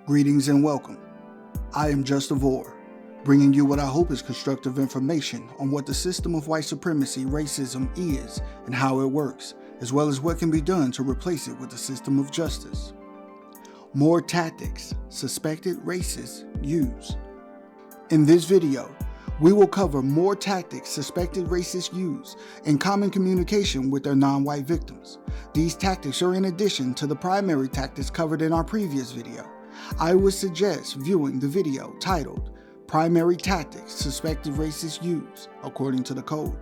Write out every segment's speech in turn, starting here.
Greetings and welcome. I am Justavor, bringing you what I hope is constructive information on what the system of white supremacy racism is and how it works, as well as what can be done to replace it with a system of justice. More tactics suspected racists use. In this video, we will cover more tactics suspected racists use in common communication with their non-white victims. These tactics are in addition to the primary tactics covered in our previous video. I would suggest viewing the video titled Primary Tactics Suspected Racists Use According to the Code.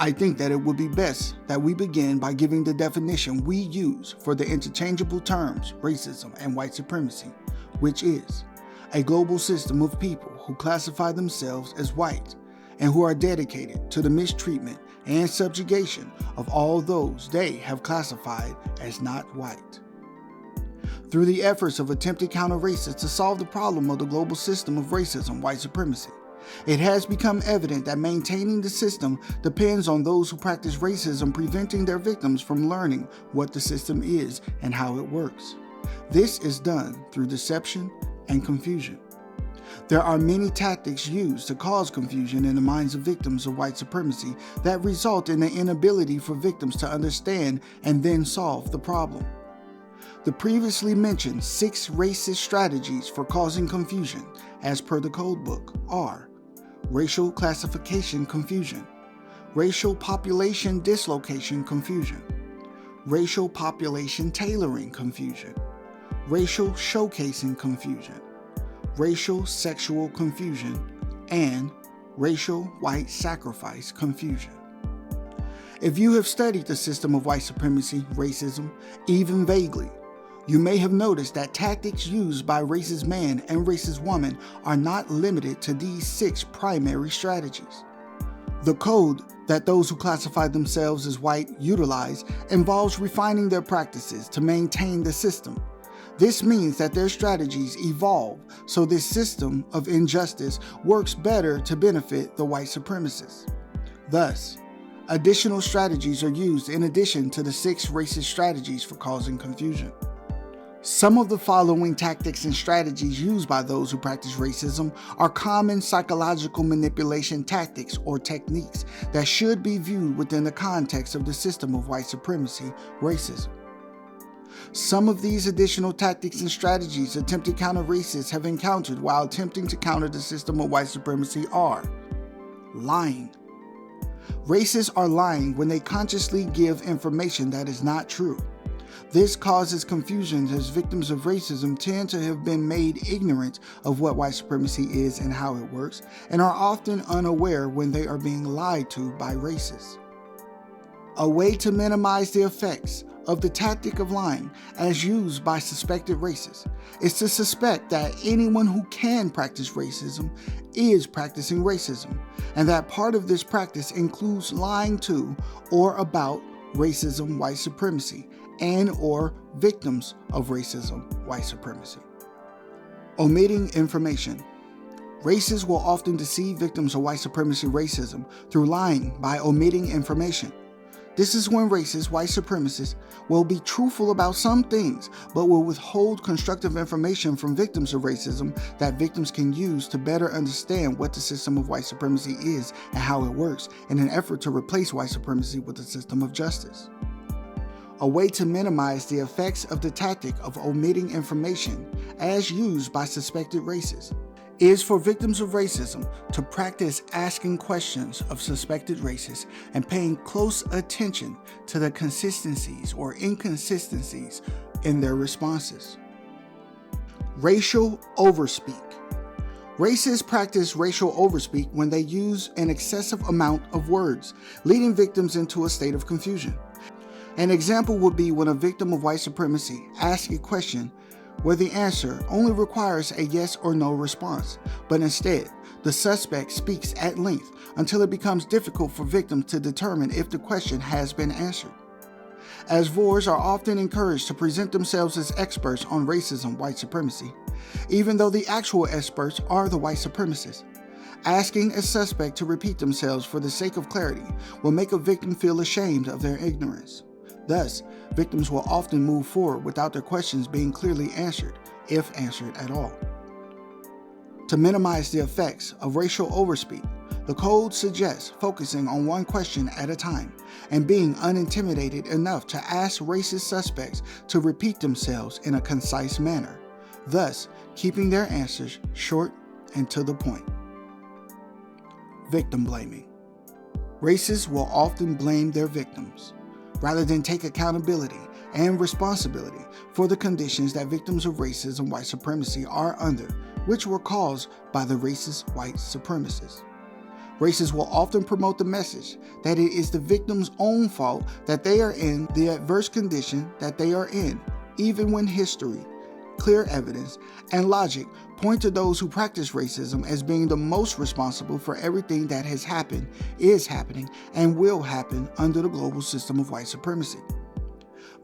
I think that it would be best that we begin by giving the definition we use for the interchangeable terms racism and white supremacy, which is a global system of people who classify themselves as white and who are dedicated to the mistreatment and subjugation of all those they have classified as not white. Through the efforts of attempted counter-racists to solve the problem of the global system of racism, white supremacy, it has become evident that maintaining the system depends on those who practice racism preventing their victims from learning what the system is and how it works. This is done through deception and confusion. There are many tactics used to cause confusion in the minds of victims of white supremacy that result in the inability for victims to understand and then solve the problem. The previously mentioned 6 racist strategies for causing confusion, as per the codebook, are racial classification confusion, racial population dislocation confusion, racial population tailoring confusion, racial showcasing confusion, racial sexual confusion, and racial white sacrifice confusion. If you have studied the system of white supremacy, racism, even vaguely, you may have noticed that tactics used by racist man and racist woman are not limited to these 6 primary strategies. The code that those who classify themselves as white utilize involves refining their practices to maintain the system. This means that their strategies evolve so this system of injustice works better to benefit the white supremacists. Thus, additional strategies are used in addition to the 6 racist strategies for causing confusion. Some of the following tactics and strategies used by those who practice racism are common psychological manipulation tactics or techniques that should be viewed within the context of the system of white supremacy, racism. Some of these additional tactics and strategies attempted counter-racists have encountered while attempting to counter the system of white supremacy are lying. Racists are lying when they consciously give information that is not true. This causes confusion as victims of racism tend to have been made ignorant of what white supremacy is and how it works, and are often unaware when they are being lied to by racists. A way to minimize the effects of the tactic of lying as used by suspected racists is to suspect that anyone who can practice racism is practicing racism, and that part of this practice includes lying to or about racism, white supremacy, and or victims of racism, white supremacy. Omitting information. Racists will often deceive victims of white supremacy racism through lying by omitting information. This is when racist white supremacists will be truthful about some things, but will withhold constructive information from victims of racism that victims can use to better understand what the system of white supremacy is and how it works in an effort to replace white supremacy with a system of justice. A way to minimize the effects of the tactic of omitting information as used by suspected racists is for victims of racism to practice asking questions of suspected racists and paying close attention to the consistencies or inconsistencies in their responses. Racial overspeak. Racists practice racial overspeak when they use an excessive amount of words, leading victims into a state of confusion. An example would be when a victim of white supremacy asks a question where the answer only requires a yes or no response, but instead, the suspect speaks at length until it becomes difficult for victims to determine if the question has been answered. As VORs are often encouraged to present themselves as experts on racism, white supremacy, even though the actual experts are the white supremacists. Asking a suspect to repeat themselves for the sake of clarity will make a victim feel ashamed of their ignorance. Thus, victims will often move forward without their questions being clearly answered, if answered at all. To minimize the effects of racial overspeak, the code suggests focusing on one question at a time and being unintimidated enough to ask racist suspects to repeat themselves in a concise manner, thus keeping their answers short and to the point. Victim blaming. Racists will often blame their victims, rather than take accountability and responsibility for the conditions that victims of racism and white supremacy are under, which were caused by the racist white supremacists. Racists will often promote the message that it is the victim's own fault that they are in the adverse condition that they are in, even when history, clear evidence, and logic point to those who practice racism as being the most responsible for everything that has happened, is happening, and will happen under the global system of white supremacy.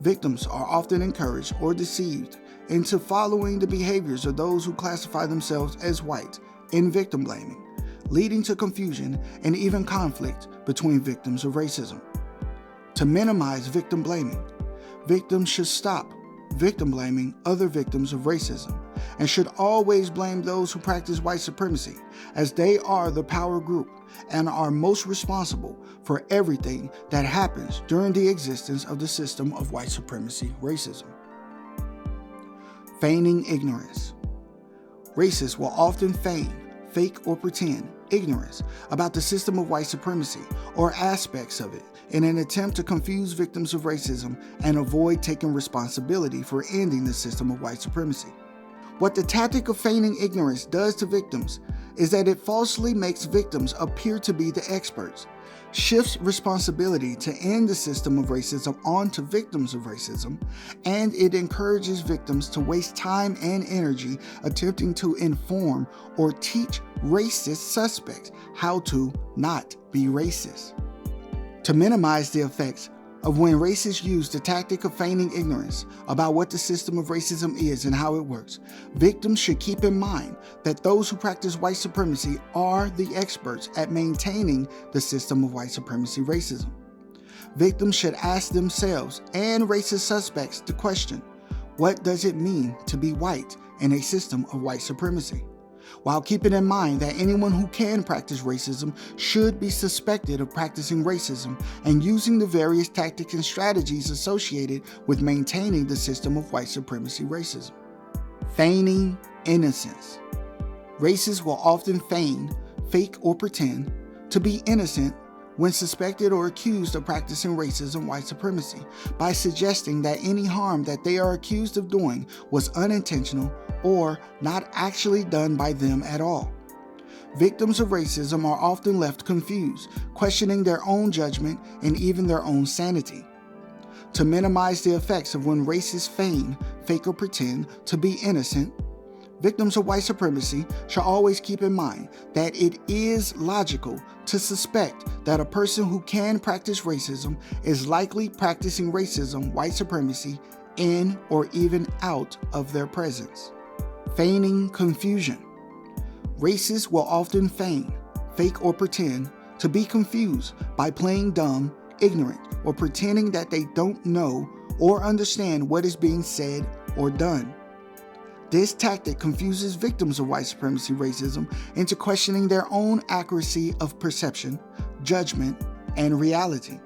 Victims are often encouraged or deceived into following the behaviors of those who classify themselves as white in victim blaming, leading to confusion and even conflict between victims of racism. To minimize victim blaming, victims should stop victim blaming other victims of racism and should always blame those who practice white supremacy, as they are the power group and are most responsible for everything that happens during the existence of the system of white supremacy racism. Feigning ignorance. Racists will often feign, fake, or pretend ignorance about the system of white supremacy or aspects of it in an attempt to confuse victims of racism and avoid taking responsibility for ending the system of white supremacy. What the tactic of feigning ignorance does to victims is that it falsely makes victims appear to be the experts, shifts responsibility to end the system of racism onto victims of racism, and it encourages victims to waste time and energy attempting to inform or teach racist suspects how to not be racist. To minimize the effects of when racists use the tactic of feigning ignorance about what the system of racism is and how it works, victims should keep in mind that those who practice white supremacy are the experts at maintaining the system of white supremacy racism. Victims should ask themselves and racist suspects the question, what does it mean to be white in a system of white supremacy? While keeping in mind that anyone who can practice racism should be suspected of practicing racism and using the various tactics and strategies associated with maintaining the system of white supremacy racism. Feigning innocence. Racists will often feign, fake, or pretend to be innocent when suspected or accused of practicing racism and white supremacy by suggesting that any harm that they are accused of doing was unintentional or not actually done by them at all. Victims of racism are often left confused, questioning their own judgment and even their own sanity. To minimize the effects of when racists feign, fake, or pretend to be innocent, victims of white supremacy should always keep in mind that it is logical to suspect that a person who can practice racism is likely practicing racism, white supremacy, in or even out of their presence. Feigning confusion. Racists will often feign, fake, or pretend to be confused by playing dumb, ignorant, or pretending that they don't know or understand what is being said or done. This tactic confuses victims of white supremacy racism into questioning their own accuracy of perception, judgment, and reality.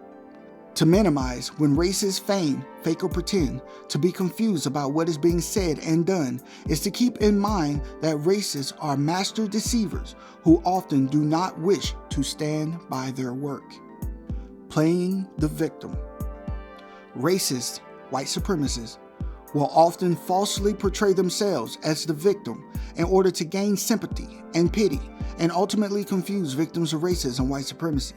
To minimize when racists feign, fake, or pretend to be confused about what is being said and done is to keep in mind that racists are master deceivers who often do not wish to stand by their work. Playing the victim. Racist white supremacists will often falsely portray themselves as the victim in order to gain sympathy and pity and ultimately confuse victims of racism and white supremacy.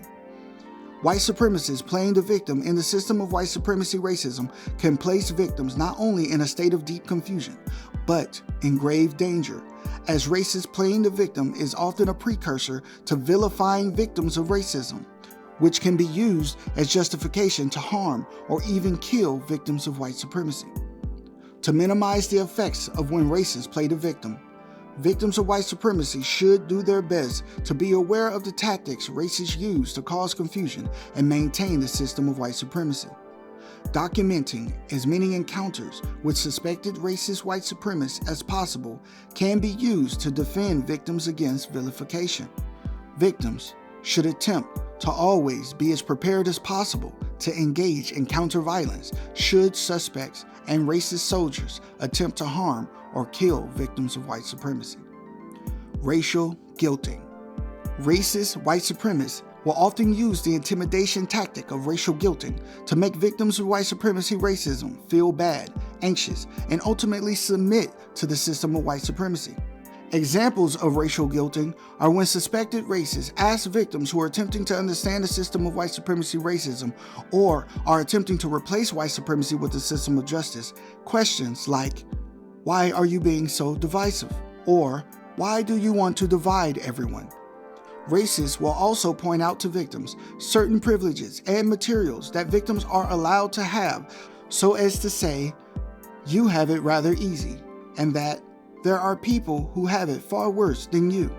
White supremacists playing the victim in the system of white supremacy racism can place victims not only in a state of deep confusion, but in grave danger, as racists playing the victim is often a precursor to vilifying victims of racism, which can be used as justification to harm or even kill victims of white supremacy. To minimize the effects of when racists play the victim, victims of white supremacy should do their best to be aware of the tactics racists use to cause confusion and maintain the system of white supremacy. Documenting as many encounters with suspected racist white supremacists as possible can be used to defend victims against vilification. Victims should attempt to always be as prepared as possible to engage in counter-violence should suspects and racist soldiers attempt to harm or kill victims of white supremacy. Racial guilting. Racist white supremacists will often use the intimidation tactic of racial guilting to make victims of white supremacy racism feel bad, anxious, and ultimately submit to the system of white supremacy. Examples of racial guilting are when suspected racists ask victims who are attempting to understand the system of white supremacy racism or are attempting to replace white supremacy with the system of justice questions like, "Why are you being so divisive?" or "Why do you want to divide everyone?" Racists will also point out to victims certain privileges and materials that victims are allowed to have so as to say, "You have it rather easy," and that there are people who have it far worse than you.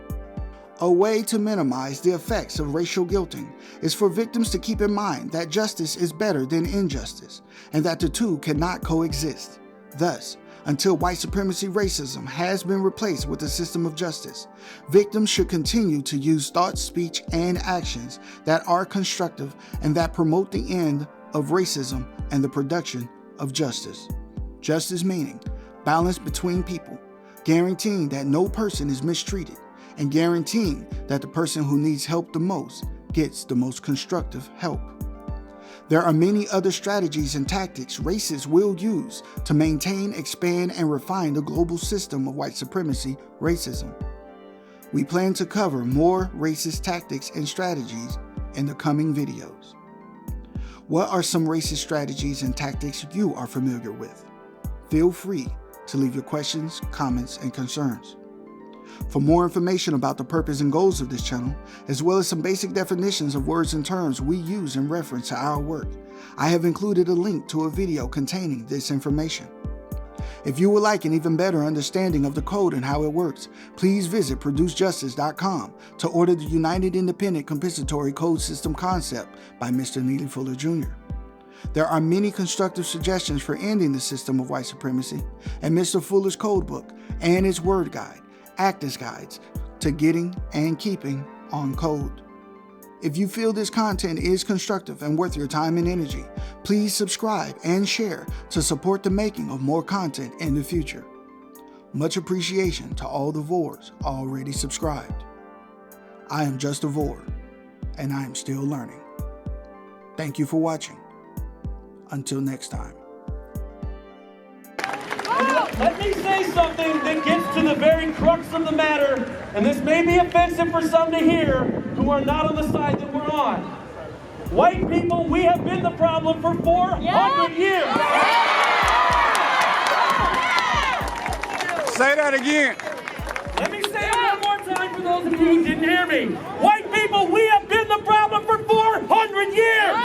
A way to minimize the effects of racial guilting is for victims to keep in mind that justice is better than injustice and that the two cannot coexist. Thus, until white supremacy racism has been replaced with a system of justice, victims should continue to use thoughts, speech, and actions that are constructive and that promote the end of racism and the production of justice. Justice meaning balance between people, guaranteeing that no person is mistreated, and guaranteeing that the person who needs help the most gets the most constructive help. There are many other strategies and tactics racists will use to maintain, expand, and refine the global system of white supremacy racism. We plan to cover more racist tactics and strategies in the coming videos. What are some racist strategies and tactics you are familiar with? Feel free to leave your questions, comments, and concerns. For more information about the purpose and goals of this channel, as well as some basic definitions of words and terms we use in reference to our work, I have included a link to a video containing this information. If you would like an even better understanding of the code and how it works, please visit producejustice.com to order the United Independent Compensatory Code System Concept by Mr. Neely Fuller Jr. There are many constructive suggestions for ending the system of white supremacy, and Mr. Fuller's code book and its word guide act as guides to getting and keeping on code. If you feel this content is constructive and worth your time and energy, please subscribe and share to support the making of more content in the future. Much appreciation to all the Vors already subscribed. I am Justavor, and I am still learning. Thank you for watching. Until next time. Let me say something that gets to the very crux of the matter, and this may be offensive for some to hear who are not on the side that we're on. White people, we have been the problem for 400 years. Say that again. Let me say it one more time for those of you who didn't hear me. White people, we have been the problem for 400 years.